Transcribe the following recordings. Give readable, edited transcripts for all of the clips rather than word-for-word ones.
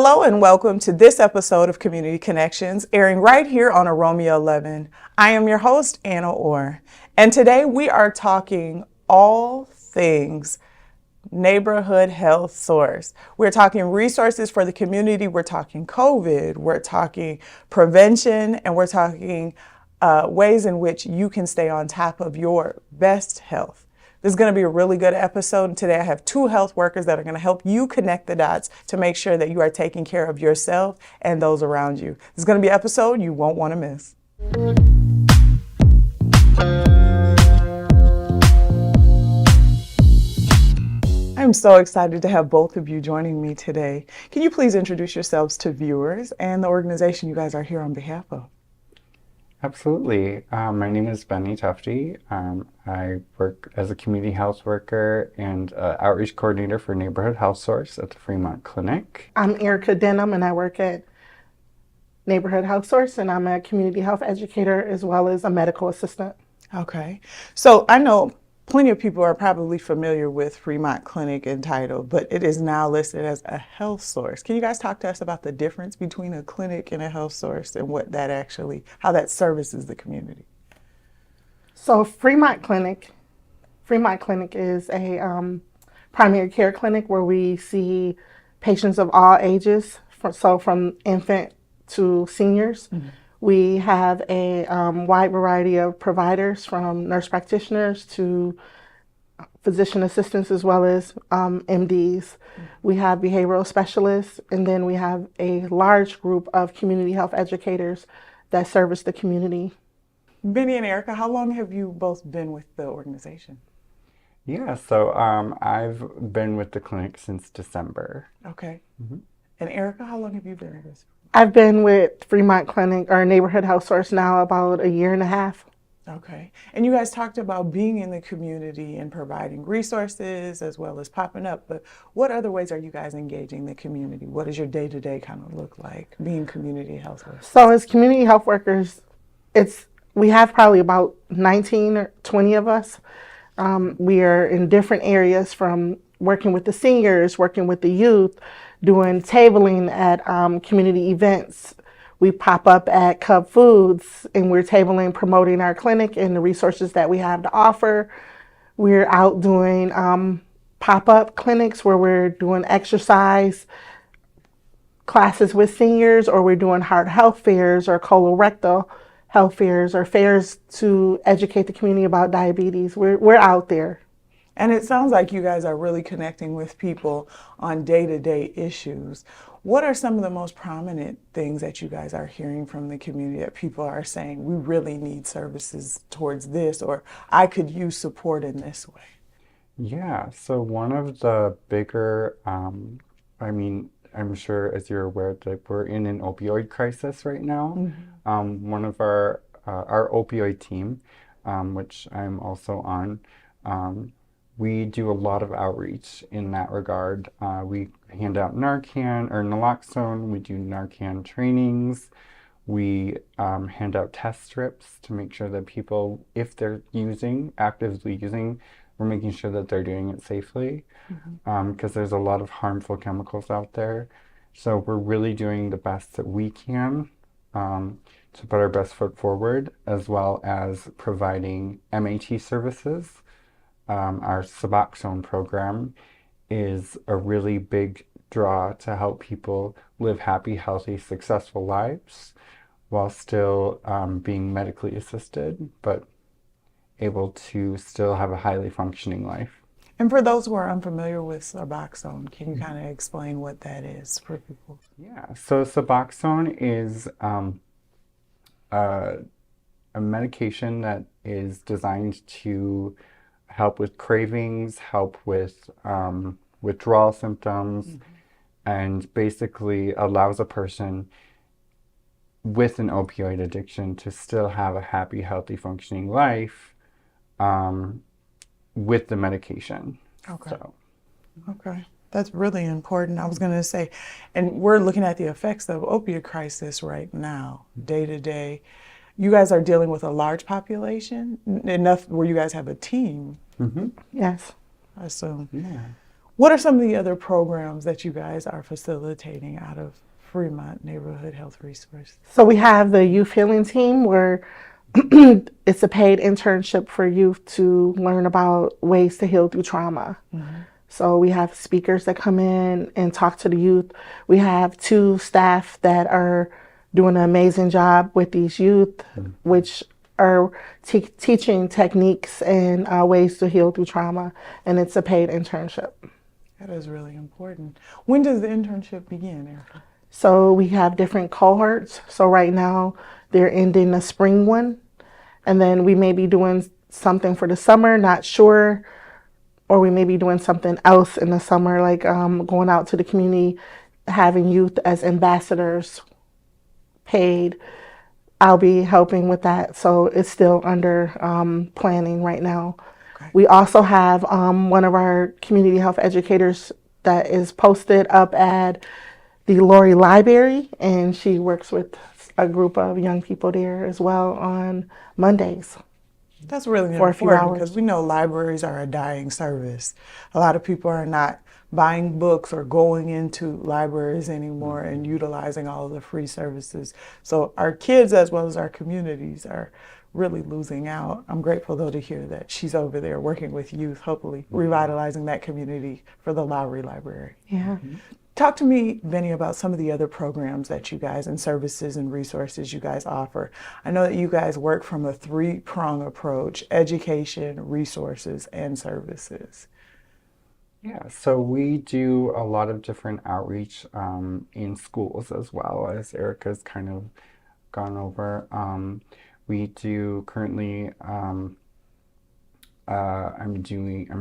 Hello and welcome to this episode of Community Connections, airing right here on OROMIA11. I am your host, Anna Orr, and today we are talking all things neighborhood health source. We're talking resources for the community, we're talking COVID, we're talking prevention, and we're talking ways in which you can stay on top of your best health. This is going to be a really good episode, and today I have two health workers that are going to help you connect the dots to make sure that you are taking care of yourself and those around you. This is going to be an episode you won't want to miss. I'm so excited to have both of you joining me today. Can you please introduce yourselves to viewers and the organization you guys are here on behalf of? Absolutely. My name is Benny Tufte. I work as a community health worker and outreach coordinator for Neighborhood Health Source at the Fremont Clinic. I'm Erika Denham, and I work at Neighborhood Health Source, and I'm a community health educator as well as a medical assistant. Okay. So I know plenty of people are probably familiar with Fremont Clinic and title, but it is now listed as a health source. Can you guys talk to us about the difference between a clinic and a health source and what that actually, how that services the community? So Fremont Clinic is a primary care clinic where we see patients of all ages, from infant to seniors. Mm-hmm. We have a wide variety of providers, from nurse practitioners to physician assistants as well as MDs. Mm-hmm. We have behavioral specialists, and then we have a large group of community health educators that service the community. Benny and Erika, how long have you both been with the organization? Yeah, so I've been with the clinic since December. Okay. Mm-hmm. And Erika, how long have you been with this? I've been with Fremont Clinic, or Neighborhood Health Source, now about a year and a half. Okay. And you guys talked about being in the community and providing resources as well as popping up, but what other ways are you guys engaging the community? What does your day-to-day kind of look like being community health workers? So as community health workers, we have probably about 19 or 20 of us. We are in different areas, from working with the seniors, working with the youth, doing tabling at community events. We pop up at Cub Foods, and we're tabling, promoting our clinic and the resources that we have to offer. We're out doing pop-up clinics where we're doing exercise classes with seniors, or we're doing heart health fairs or colorectal health fairs, or fairs to educate the community about diabetes. We're out there. And it sounds like you guys are really connecting with people on day-to-day issues. What are some of the most prominent things that you guys are hearing from the community that people are saying, we really need services towards this, or I could use support in this way? Yeah, so one of the bigger, I'm sure as you're aware that we're in an opioid crisis right now. Mm-hmm. One of our opioid team, which I'm also on, we do a lot of outreach in that regard. We hand out Narcan or naloxone. We do Narcan trainings. We hand out test strips to make sure that people, if they're actively using, we're making sure that they're doing it safely, because there's a lot of harmful chemicals out there. So we're really doing the best that we can to put our best foot forward, as well as providing MAT services. Our Suboxone program is a really big draw to help people live happy, healthy, successful lives while still being medically assisted, but able to still have a highly functioning life. And for those who are unfamiliar with Suboxone, can you kind of explain what that is for people? Yeah, so Suboxone is a medication that is designed to help with cravings, help with withdrawal symptoms, and basically allows a person with an opioid addiction to still have a happy, healthy, functioning life with the medication. Okay. Okay. That's really important. I was going to say, and we're looking at the effects of opioid crisis right now, day to day. You guys are dealing with a large population, enough where you guys have a team. Yes. I assume. Yeah. What are some of the other programs that you guys are facilitating out of Fremont Neighborhood Health Resource? So we have the youth healing team where it's a paid internship for youth to learn about ways to heal through trauma. So we have speakers that come in and talk to the youth. We have 2 staff that are doing an amazing job with these youth, which are teaching techniques and ways to heal through trauma. And it's a paid internship. That is really important. When does the internship begin, Erika? So we have different cohorts. So right now they're ending the spring one. And then we may be doing something for the summer, not sure. Or we may be doing something else in the summer, like going out to the community, having youth as ambassadors paid. I'll be helping with that. So it's still under planning right now. Okay. We also have one of our community health educators that is posted up at the Lori Library, and she works with a group of young people there as well on Mondays. That's really important because we know libraries are a dying service. A lot of people are not buying books or going into libraries anymore and utilizing all of the free services. So our kids as well as our communities are really losing out. I'm grateful though to hear that she's over there working with youth, hopefully revitalizing that community for the Lowry Library. Yeah. Talk to me, Benny, about some of the other programs that you guys and services and resources you guys offer. I know that you guys work from a 3-prong approach: education, resources, and services. Yeah, so we do a lot of different outreach in schools as well, as Erica's kind of gone over. We do currently, I'm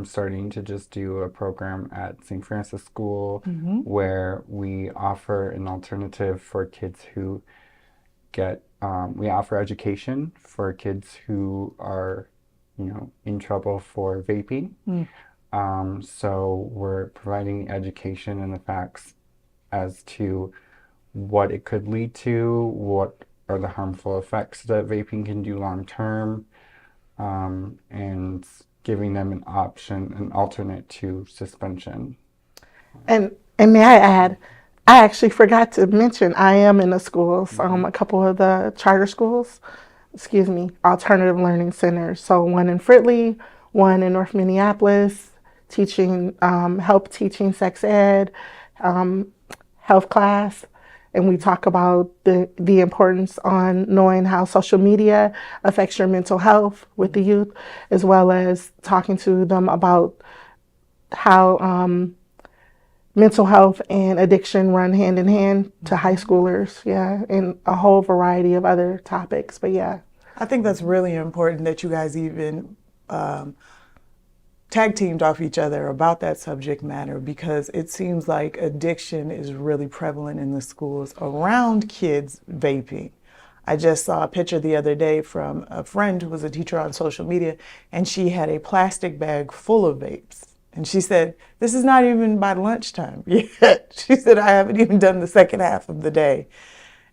starting to just do a program at St. Francis School where we offer an alternative for kids who get, we offer education for kids who are, in trouble for vaping. So we're providing education and the facts as to what it could lead to, what are the harmful effects that vaping can do long term, and giving them an option, an alternate to suspension. And may I add, I actually forgot to mention I am in the schools, a couple of the charter schools, alternative learning centers. So one in Fridley, one in North Minneapolis, teaching, help teaching sex ed, health class. And we talk about the importance on knowing how social media affects your mental health with the youth, as well as talking to them about how mental health and addiction run hand in hand to high schoolers, and a whole variety of other topics, but I think that's really important that you guys even tag teamed off each other about that subject matter, because it seems like addiction is really prevalent in the schools around kids vaping. I just saw a picture the other day from a friend who was a teacher on social media, and she had a plastic bag full of vapes. And she said, this is not even by lunchtime yet. She said, I haven't even done the second half of the day.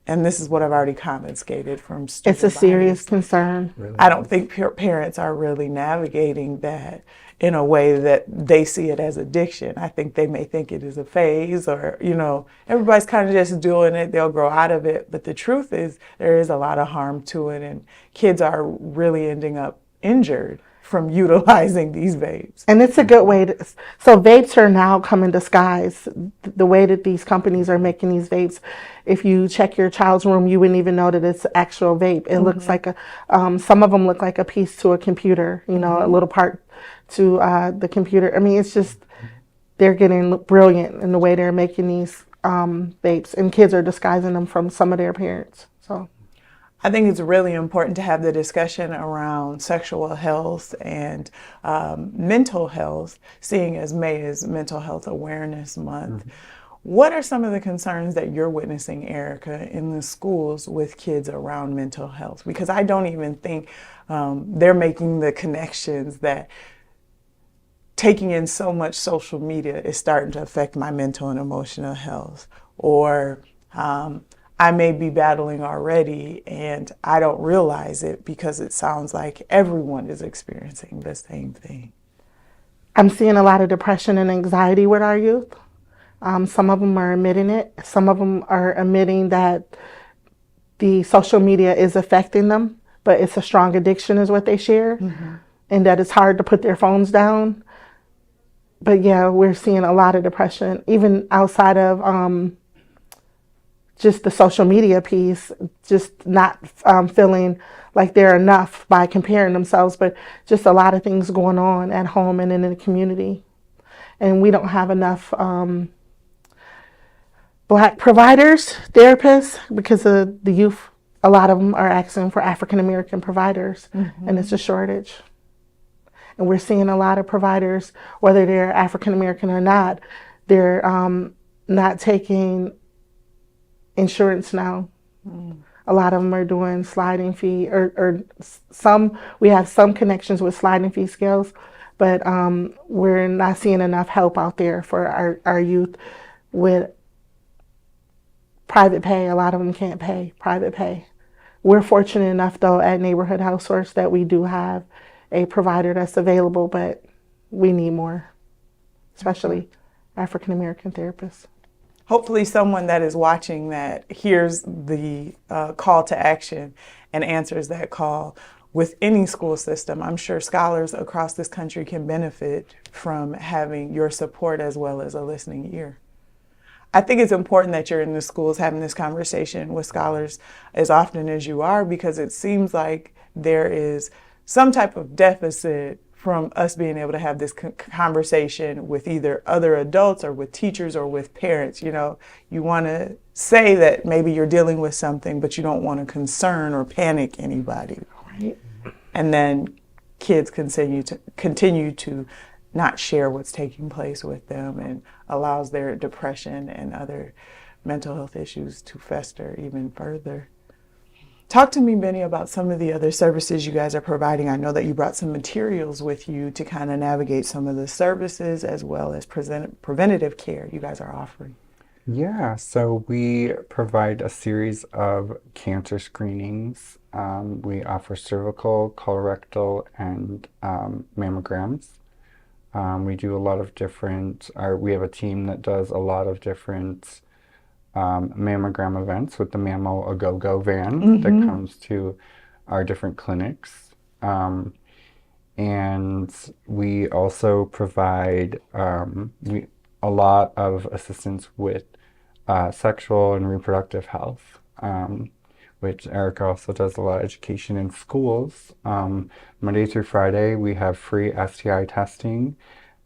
And this is what I've already confiscated from student it's a serious concern. Really? I don't think parents are really navigating that in a way that they see it as addiction. I think they may think it is a phase, or, everybody's kind of just doing it, they'll grow out of it. But the truth is there is a lot of harm to it, and kids are really ending up injured from utilizing these vapes. And it's a good way so vapes are now come in disguise. The way that these companies are making these vapes, if you check your child's room, you wouldn't even know that it's actual vape. It looks like some of them look like a piece to a computer, a little part to the computer. I mean, it's just, they're getting brilliant in the way they're making these vapes, and kids are disguising them from some of their parents, so. I think it's really important to have the discussion around sexual health and mental health, seeing as May is Mental Health Awareness Month. What are some of the concerns that you're witnessing, Erika, in the schools with kids around mental health? Because I don't even think they're making the connections that taking in so much social media is starting to affect my mental and emotional health, or I may be battling already and I don't realize it because it sounds like everyone is experiencing the same thing. I'm seeing a lot of depression and anxiety with our youth. Some of them are admitting it. Some of them are admitting that the social media is affecting them, but it's a strong addiction is what they share, and that it's hard to put their phones down. But yeah, we're seeing a lot of depression, even outside of just the social media piece, just not feeling like they're enough by comparing themselves, but just a lot of things going on at home and in the community. And we don't have enough Black providers, therapists, because of the youth. A lot of them are asking for African American providers, and it's a shortage. And we're seeing a lot of providers, whether they're African American or not, they're not taking insurance now. A lot of them are doing sliding fee, or some, we have some connections with sliding fee scales, but we're not seeing enough help out there for our youth with private pay. A lot of them can't pay private pay. We're fortunate enough, though, at Neighborhood Health Source that we do have a provider that's available, but we need more, especially African American therapists. Hopefully someone that is watching that hears the call to action and answers that call. With any school system, I'm sure scholars across this country can benefit from having your support as well as a listening ear. I think it's important that you're in the schools having this conversation with scholars as often as you are, because it seems like there is some type of deficit from us being able to have this conversation with either other adults or with teachers or with parents. You know, you want to say that maybe you're dealing with something, but you don't want to concern or panic anybody. Right? And then kids continue to not share what's taking place with them, and allows their depression and other mental health issues to fester even further. Talk to me, Benny, about some of the other services you guys are providing. I know that you brought some materials with you to kind of navigate some of the services as well as preventative care you guys are offering. Yeah, so we provide a series of cancer screenings. We offer cervical, colorectal, and mammograms. We do a lot of different, we have a team that does a lot of different mammogram events with the Mammo A Go Go van that comes to our different clinics. And we also provide a lot of assistance with sexual and reproductive health, which Erica also does a lot of education in schools. Monday through Friday, we have free STI testing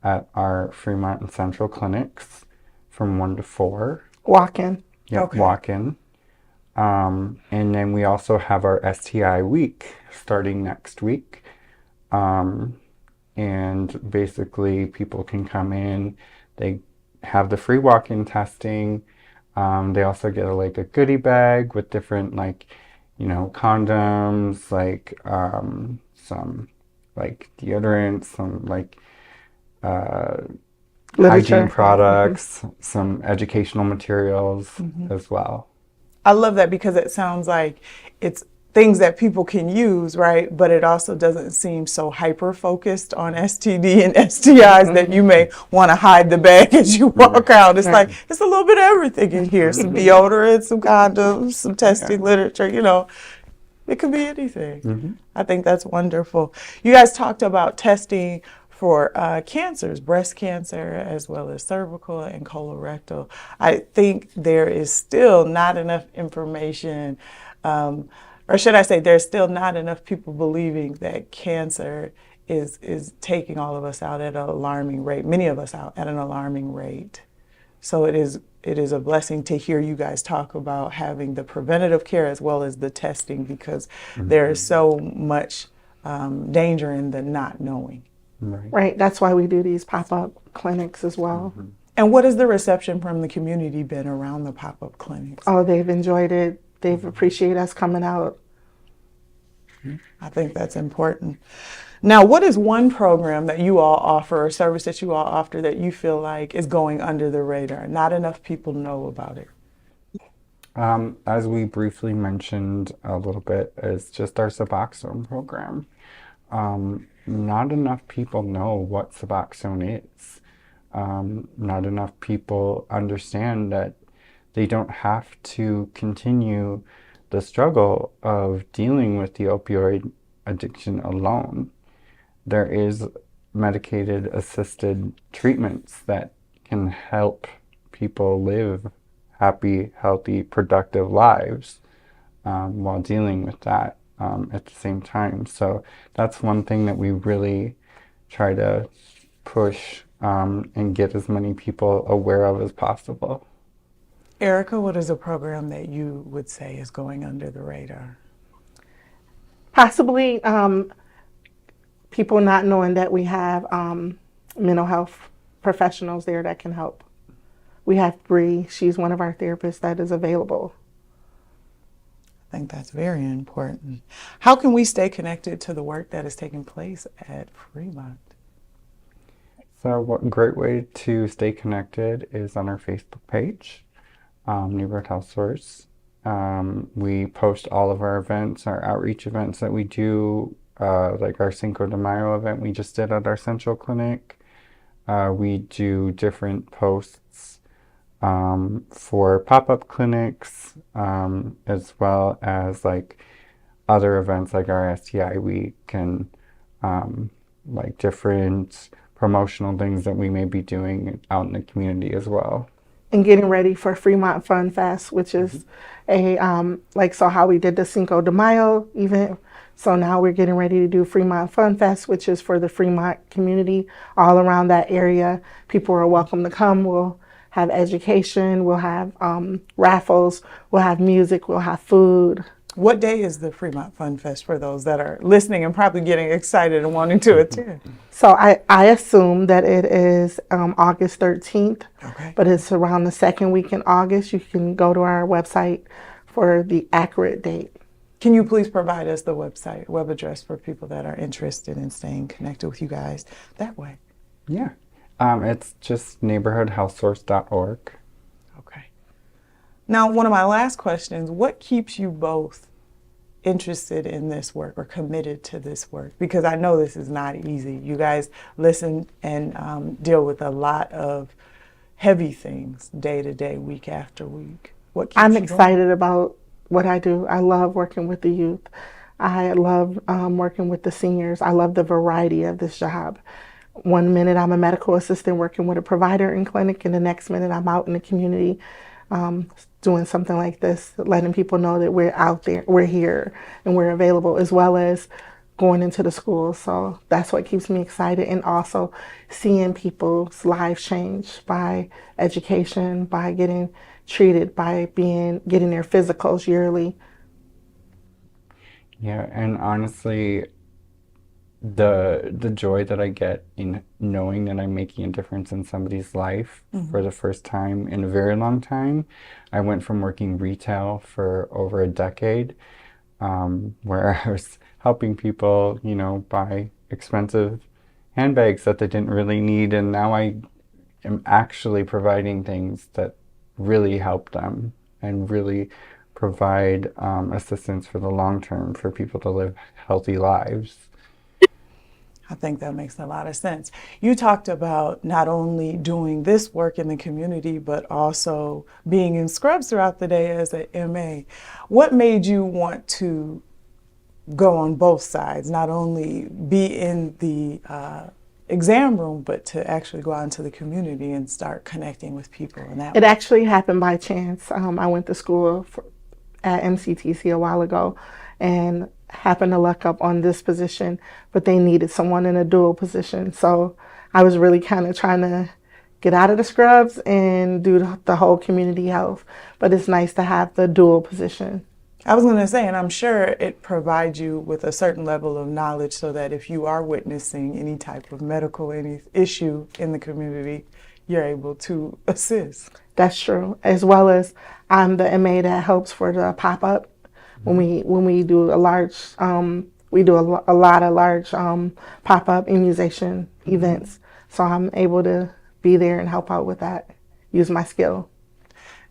at our Fremont and Central clinics from 1 to 4. Walk-in. Yep, Okay. walk-in. And then we also have our STI week starting next week. And basically people can come in, they have the free walk-in testing. They also get a goodie bag with different condoms, some deodorants, some hygiene products, some educational materials as well. I love that, because it sounds like it's things that people can use, right? But it also doesn't seem so hyper-focused on STD and STIs that you may want to hide the bag as you walk out. It's like, it's a little bit of everything in here. Some deodorant, some condoms, some testing literature, it could be anything. I think that's wonderful. You guys talked about testing for cancers, breast cancer, as well as cervical and colorectal. I think there is still not enough information, or should I say there's still not enough people believing that cancer is taking all of us out at an alarming rate, many of us out at an alarming rate. So it is a blessing to hear you guys talk about having the preventative care as well as the testing, because there is so much danger in the not knowing. Right. That's why we do these pop-up clinics as well. And what has the reception from the community been around the pop-up clinics? Oh, they've enjoyed it. They've appreciated us coming out. I think that's important. Now, what is one program that you all offer, or service that you all offer, that you feel like is going under the radar? Not enough people know about it. As we briefly mentioned a little bit, is just our Suboxone program. not enough people know what Suboxone is. Not enough people understand that they don't have to continue the struggle of dealing with the opioid addiction alone. There is medicated assisted treatments that can help people live happy, healthy, productive lives while dealing with that at the same time. So that's one thing that we really try to push and get as many people aware of as possible. Erica, what is a program that you would say is going under the radar? Possibly people not knowing that we have mental health professionals there that can help. We have Bree. She's one of our therapists that is available. I think that's very important. How can we stay connected to the work that is taking place at Fremont? So one great way to stay connected is on our Facebook page, Neighborhood Health Source. We post all of our events, our outreach events that we do, like our Cinco de Mayo event we just did at our Central Clinic. We do different posts for pop-up clinics, as well as like other events like our STI week and like different promotional things that we may be doing out in the community as well. And getting ready for Fremont FunFest, which is a so how we did the Cinco de Mayo event. So now we're getting ready to do Fremont FunFest, which is for the Fremont community all around that area. People are welcome to come. We'll have education, we'll have raffles, we'll have music, we'll have food. What day is the Fremont FunFest for those that are listening and probably getting excited and wanting to attend? So I assume that it is August 13th, Okay. but it's around the second week in August. You can go to our website for the accurate date. Can you please provide us the website, web address for people that are interested in staying connected with you guys that way? Yeah. It's just neighborhoodhealthsource.org. Okay. Now, one of my last questions, what keeps you both interested in this work or committed to this work? Because I know this is not easy. You guys listen and deal with a lot of heavy things day to day, week after week. What keeps I'm you excited about what I do. I love working with the youth. I love working with the seniors. I love the variety of this job. One minute I'm a medical assistant working with a provider in clinic, and the next minute I'm out in the community doing something like this, letting people know that we're out there, we're here, and we're available, as well as going into the schools. So that's what keeps me excited, and also seeing people's lives change by education, by getting treated, by getting their physicals yearly. Yeah, and honestly, the joy that I get in knowing that I'm making a difference in somebody's life for the first time in a very long time. I went from working retail for over a decade, where I was helping people, buy expensive handbags that they didn't really need, and now I am actually providing things that really help them and really provide assistance for the long term for people to live healthy lives. I think that makes a lot of sense. You talked about not only doing this work in the community, but also being in scrubs throughout the day as an MA. What made you want to go on both sides, not only be in the exam room, but to actually go out into the community and start connecting with people in that It way? actually happened by chance. I went to school at MCTC a while ago and happened to luck up on this position, but they needed someone in a dual position. So I was really kind of trying to get out of the scrubs and do the whole community health. But it's nice to have the dual position. I was going to say, and I'm sure it provides you with a certain level of knowledge so that if you are witnessing any type of medical issue in the community, you're able to assist. That's true. As well as I'm the MA that helps for the pop-up. When we do a large, we do a lot of large pop-up immunization events. So I'm able to be there and help out with that, use my skill.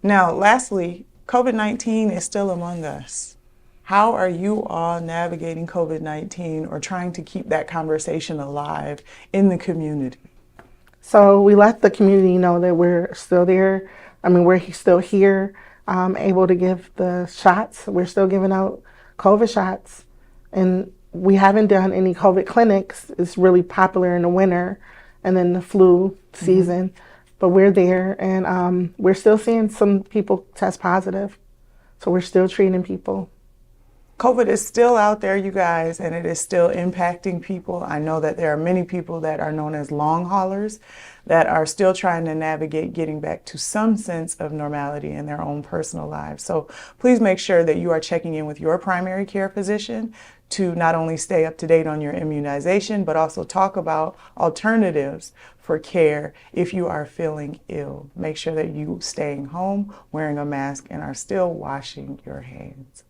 Now, lastly, COVID-19 is still among us. How are you all navigating COVID-19 or trying to keep that conversation alive in the community? So we let the community know that we're still there. I mean, we're still here, able to give the shots. We're still giving out COVID shots. And we haven't done any COVID clinics. It's really popular in the winter and then the flu season. But we're there, and we're still seeing some people test positive. So we're still treating people. COVID is still out there, you guys, and it is still impacting people. I know that there are many people that are known as long haulers that are still trying to navigate getting back to some sense of normality in their own personal lives. So please make sure that you are checking in with your primary care physician to not only stay up to date on your immunization, but also talk about alternatives for care if you are feeling ill. Make sure that you staying home, wearing a mask, and are still washing your hands.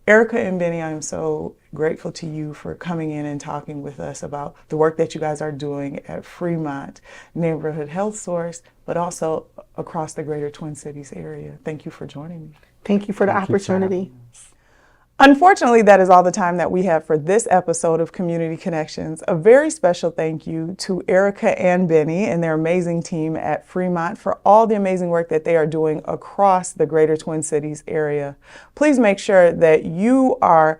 Erika and Benny, I am so grateful to you for coming in and talking with us about the work that you guys are doing at Fremont Neighborhood Health Source, but also across the greater Twin Cities area. Thank you for joining me. Thank you for the Thank you for opportunity. having us. Unfortunately, that is all the time that we have for this episode of Community Connections. A very special thank you to Erika and Benny and their amazing team at Fremont for all the amazing work that they are doing across the greater Twin Cities area. Please make sure that you are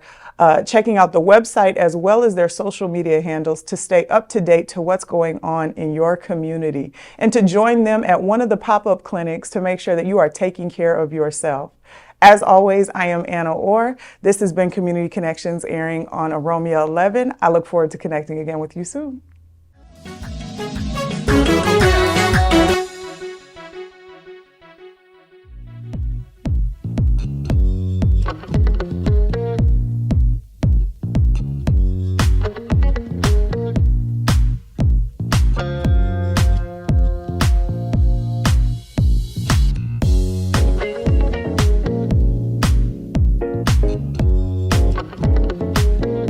checking out the website as well as their social media handles to stay up to date to what's going on in your community and to join them at one of the pop-up clinics to make sure that you are taking care of yourself. As always, I am Anna Orr. This has been Community Connections airing on OROMIA11. I look forward to connecting again with you soon.